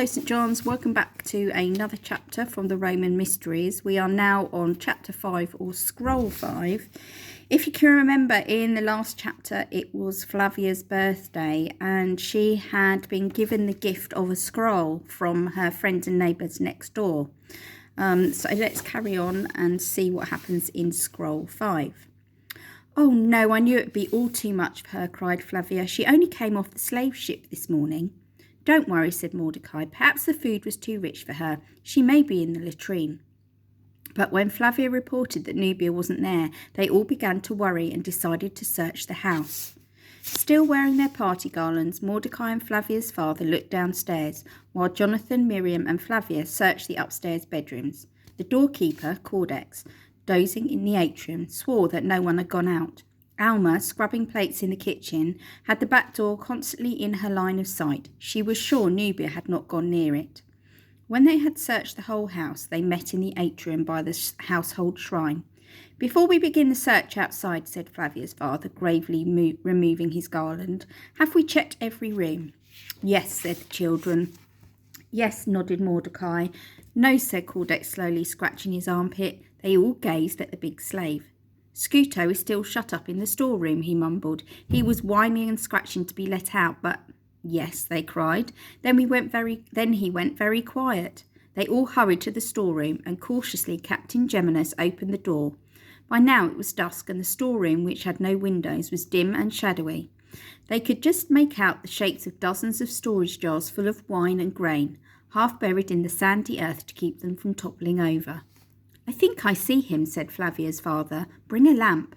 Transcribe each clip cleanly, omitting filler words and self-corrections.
Hello St John's, welcome back to another chapter from the Roman Mysteries. We are now on chapter 5 or scroll 5. If you can remember, in the last chapter it was Flavia's birthday and she had been given the gift of a scroll from her friends and neighbours next door. So let's carry on and see what happens in scroll 5. "Oh no, I knew it would be all too much for her," cried Flavia. "She only came off the slave ship this morning." "Don't worry," said Mordecai. "Perhaps the food was too rich for her. She may be in the latrine." But when Flavia reported that Nubia wasn't there, they all began to worry and decided to search the house. Still wearing their party garlands, Mordecai and Flavia's father looked downstairs, while Jonathan, Miriam and Flavia searched the upstairs bedrooms. The doorkeeper, Cordex, dozing in the atrium, swore that no one had gone out. Alma, scrubbing plates in the kitchen, had the back door constantly in her line of sight. She was sure Nubia had not gone near it. When they had searched the whole house, they met in the atrium by the household shrine. "Before we begin the search outside," said Flavia's father, gravely removing his garland, "have we checked every room?" "Yes," said the children. "Yes," nodded Mordecai. "No," said Cordex, slowly scratching his armpit. They all gazed at the big slave. "Scuto is still shut up in the storeroom," he mumbled. "He was whining and scratching to be let out, but—" "Yes," they cried. Then he went very quiet." They all hurried to the storeroom, and cautiously Captain Geminus opened the door. By now it was dusk, and the storeroom, which had no windows, was dim and shadowy. They could just make out the shapes of dozens of storage jars full of wine and grain, half buried in the sandy earth to keep them from toppling over. "I think I see him," said Flavia's father. "Bring a lamp."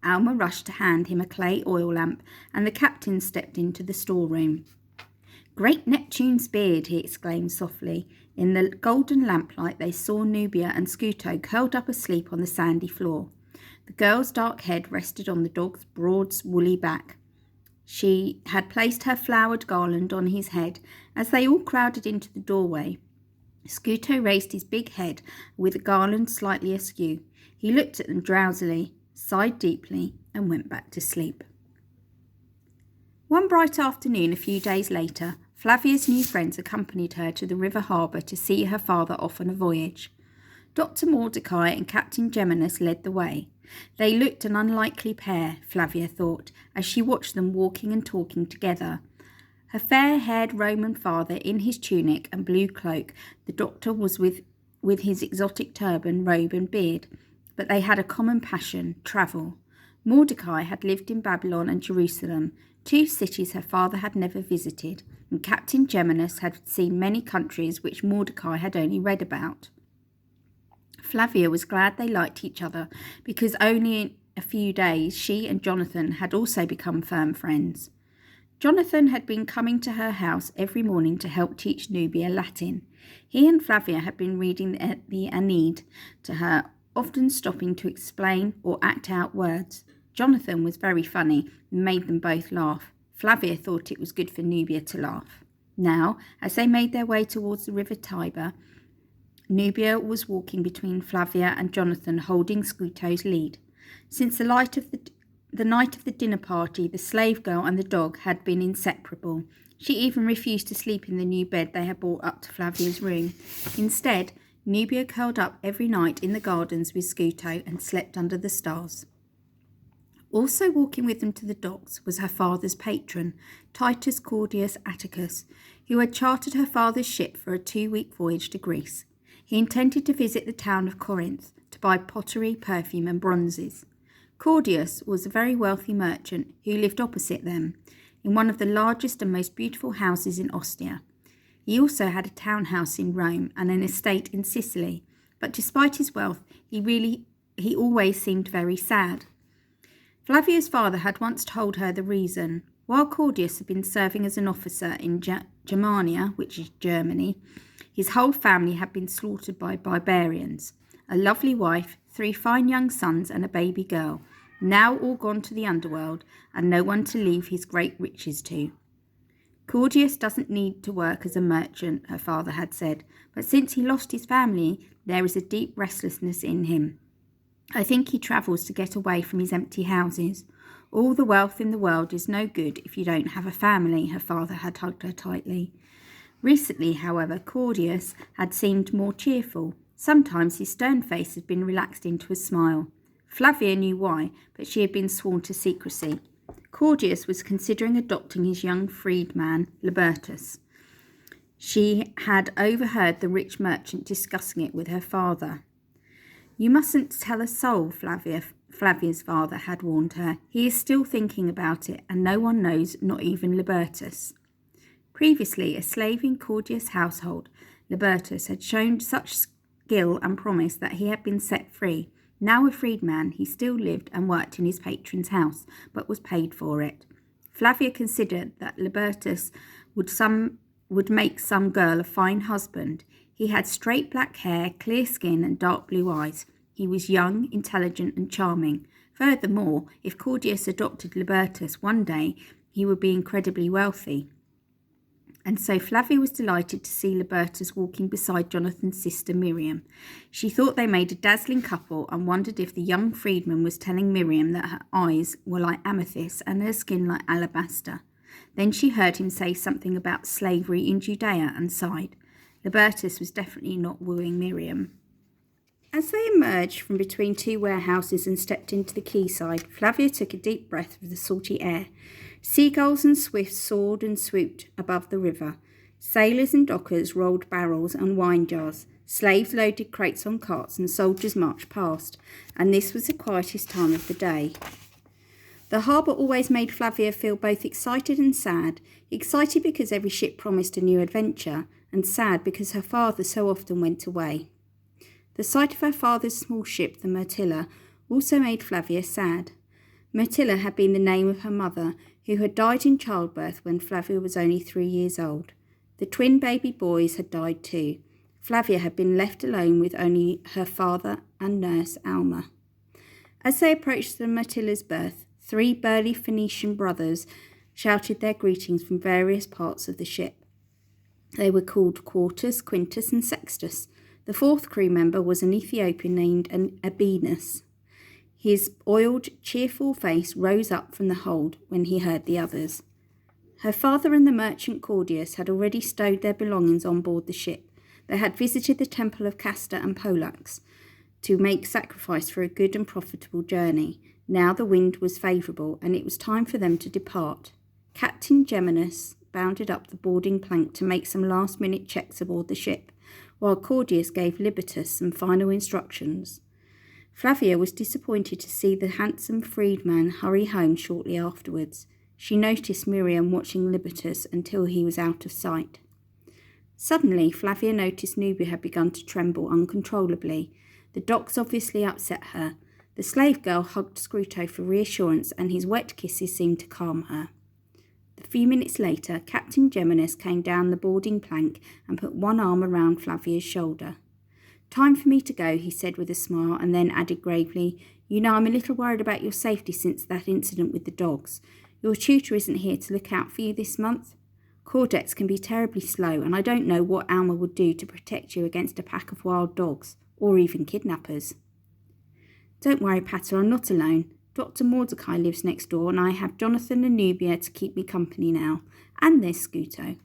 Alma rushed to hand him a clay oil lamp, and the captain stepped into the storeroom. "Great Neptune's beard!" he exclaimed softly. In the golden lamplight they saw Nubia and Scuto curled up asleep on the sandy floor. The girl's dark head rested on the dog's broad, woolly back. She had placed her flowered garland on his head. As they all crowded into the doorway, Scuto raised his big head with the garland slightly askew. He looked at them drowsily, sighed deeply, and went back to sleep. One bright afternoon, a few days later, Flavia's new friends accompanied her to the river harbour to see her father off on a voyage. Dr. Mordecai and Captain Geminus led the way. They looked an unlikely pair, Flavia thought, as she watched them walking and talking together. Her fair-haired Roman father in his tunic and blue cloak, the doctor was with his exotic turban, robe and beard. But they had a common passion, travel. Mordecai had lived in Babylon and Jerusalem, two cities her father had never visited, and Captain Geminus had seen many countries which Mordecai had only read about. Flavia was glad they liked each other, because only in a few days she and Jonathan had also become firm friends. Jonathan had been coming to her house every morning to help teach Nubia Latin. He and Flavia had been reading the Aeneid to her, often stopping to explain or act out words. Jonathan was very funny and made them both laugh. Flavia thought it was good for Nubia to laugh. Now, as they made their way towards the river Tiber, Nubia was walking between Flavia and Jonathan, holding Scuto's lead. Since the night of the dinner party, the slave girl and the dog had been inseparable. She even refused to sleep in the new bed they had brought up to Flavia's room. Instead, Nubia curled up every night in the gardens with Scuto and slept under the stars. Also walking with them to the docks was her father's patron, Titus Claudius Atticus, who had chartered her father's ship for a 2-week voyage to Greece. He intended to visit the town of Corinth to buy pottery, perfume and bronzes. Claudius was a very wealthy merchant who lived opposite them, in one of the largest and most beautiful houses in Ostia. He also had a townhouse in Rome and an estate in Sicily, but despite his wealth, he always seemed very sad. Flavia's father had once told her the reason. While Claudius had been serving as an officer in Germania, which is Germany, his whole family had been slaughtered by barbarians. A lovely wife, 3 fine young sons and a baby girl, now all gone to the underworld, and no one to leave his great riches to. "Claudius doesn't need to work as a merchant," her father had said, "but since he lost his family, there is a deep restlessness in him. I think he travels to get away from his empty houses. All the wealth in the world is no good if you don't have a family," her father had hugged her tightly. Recently, however, Claudius had seemed more cheerful. Sometimes his stern face had been relaxed into a smile. Flavia knew why, but she had been sworn to secrecy. Claudius was considering adopting his young freedman, Libertus. She had overheard the rich merchant discussing it with her father. "You mustn't tell a soul," Flavia's father had warned her. "He is still thinking about it, and no one knows, not even Libertus." Previously a slave in Claudius' household, Libertus had shown such skill and promise that he had been set free. Now a freedman, he still lived and worked in his patron's house, but was paid for it. Flavia considered that Libertus would make some girl a fine husband. He had straight black hair, clear skin, and dark blue eyes. He was young, intelligent, and charming. Furthermore, if Claudius adopted Libertus one day, he would be incredibly wealthy. And so Flavia was delighted to see Libertus walking beside Jonathan's sister Miriam. She thought they made a dazzling couple and wondered if the young freedman was telling Miriam that her eyes were like amethyst and her skin like alabaster. Then she heard him say something about slavery in Judea and sighed. Libertus was definitely not wooing Miriam. As they emerged from between two warehouses and stepped into the quayside, Flavia took a deep breath of the salty air. Seagulls and swifts soared and swooped above the river. Sailors and dockers rolled barrels and wine jars. Slaves loaded crates on carts and soldiers marched past, and this was the quietest time of the day. The harbour always made Flavia feel both excited and sad. Excited because every ship promised a new adventure, and sad because her father so often went away. The sight of her father's small ship, the Myrtilla, also made Flavia sad. Myrtilla had been the name of her mother, who had died in childbirth when Flavia was only 3 years old. The twin baby boys had died too. Flavia had been left alone with only her father and nurse Alma. As they approached the Myrtilla's berth, 3 burly Phoenician brothers shouted their greetings from various parts of the ship. They were called Quartus, Quintus, and Sextus. The 4th crew member was an Ethiopian named Abenus. His oiled, cheerful face rose up from the hold when he heard the others. Her father and the merchant Claudius had already stowed their belongings on board the ship. They had visited the temple of Castor and Pollux to make sacrifice for a good and profitable journey. Now the wind was favourable, and it was time for them to depart. Captain Geminus bounded up the boarding plank to make some last-minute checks aboard the ship, while Claudius gave Libertus some final instructions. Flavia was disappointed to see the handsome freedman hurry home shortly afterwards. She noticed Miriam watching Libertus until he was out of sight. Suddenly, Flavia noticed Nubia had begun to tremble uncontrollably. The docks obviously upset her. The slave girl hugged Scruto for reassurance, and his wet kisses seemed to calm her. A few minutes later, Captain Geminus came down the boarding plank and put one arm around Flavia's shoulder. "Time for me to go," he said with a smile, and then added gravely, "You know I'm a little worried about your safety since that incident with the dogs. Your tutor isn't here to look out for you this month. Cordets can be terribly slow, and I don't know what Alma would do to protect you against a pack of wild dogs, or even kidnappers." "Don't worry, Pater, I'm not alone. Dr. Mordecai lives next door, and I have Jonathan and Nubia to keep me company now. And there's Scuto."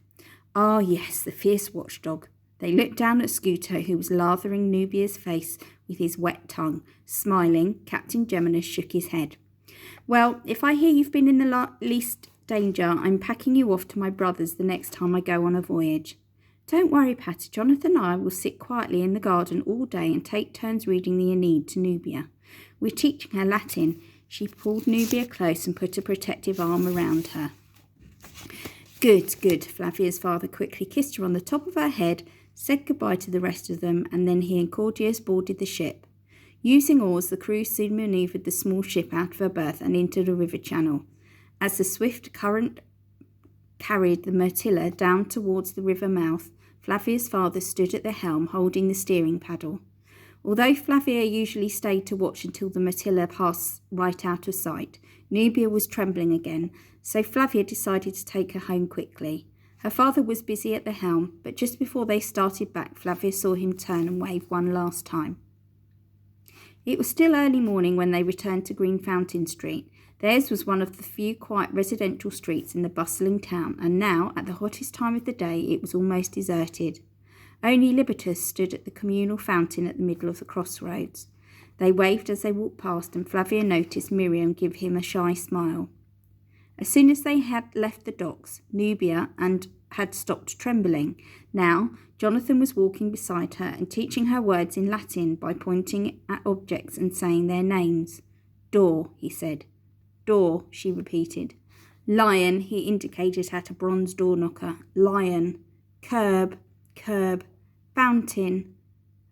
"Ah, yes, the fierce watchdog." They looked down at Scuto, who was lathering Nubia's face with his wet tongue. Smiling, Captain Geminus shook his head. "Well, if I hear you've been in the least danger, I'm packing you off to my brother's the next time I go on a voyage." "Don't worry, Patty. Jonathan and I will sit quietly in the garden all day and take turns reading the Aeneid to Nubia. We're teaching her Latin." She pulled Nubia close and put a protective arm around her. Good, good. Flavia's father quickly kissed her on the top of her head, said goodbye to the rest of them, and then he and Claudius boarded the ship. Using oars, the crew soon manoeuvred the small ship out of her berth and into the river channel. As the swift current carried the Myrtilla down towards the river mouth, Flavia's father stood at the helm holding the steering paddle. Although Flavia usually stayed to watch until the Myrtilla passed right out of sight, Nubia was trembling again, so Flavia decided to take her home quickly. Her father was busy at the helm, but just before they started back, Flavia saw him turn and wave one last time. It was still early morning when they returned to Green Fountain Street. Theirs was one of the few quiet residential streets in the bustling town, and now, at the hottest time of the day, it was almost deserted. Only Libertus stood at the communal fountain at the middle of the crossroads. They waved as they walked past, and Flavia noticed Miriam give him a shy smile. As soon as they had left the docks, Nubia had stopped trembling. Now, Jonathan was walking beside her and teaching her words in Latin by pointing at objects and saying their names. Door, he said. Door, she repeated. Lion, he indicated at a bronze door knocker. Lion. Curb. Curb. Fountain.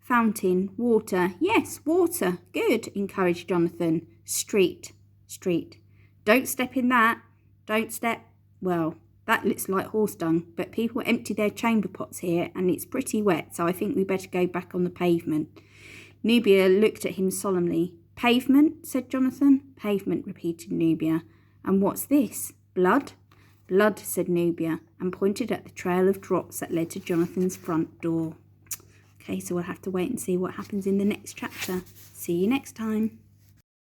Fountain. Water. Yes, water. Good, encouraged Jonathan. Street. Street. Don't step in that. Don't step. Well, that looks like horse dung, but people empty their chamber pots here and it's pretty wet, so I think we better go back on the pavement. Nubia looked at him solemnly. Pavement, said Jonathan. Pavement, repeated Nubia. And what's this? Blood? Blood, said Nubia, and pointed at the trail of drops that led to Jonathan's front door. Okay, so we'll have to wait and see what happens in the next chapter. See you next time.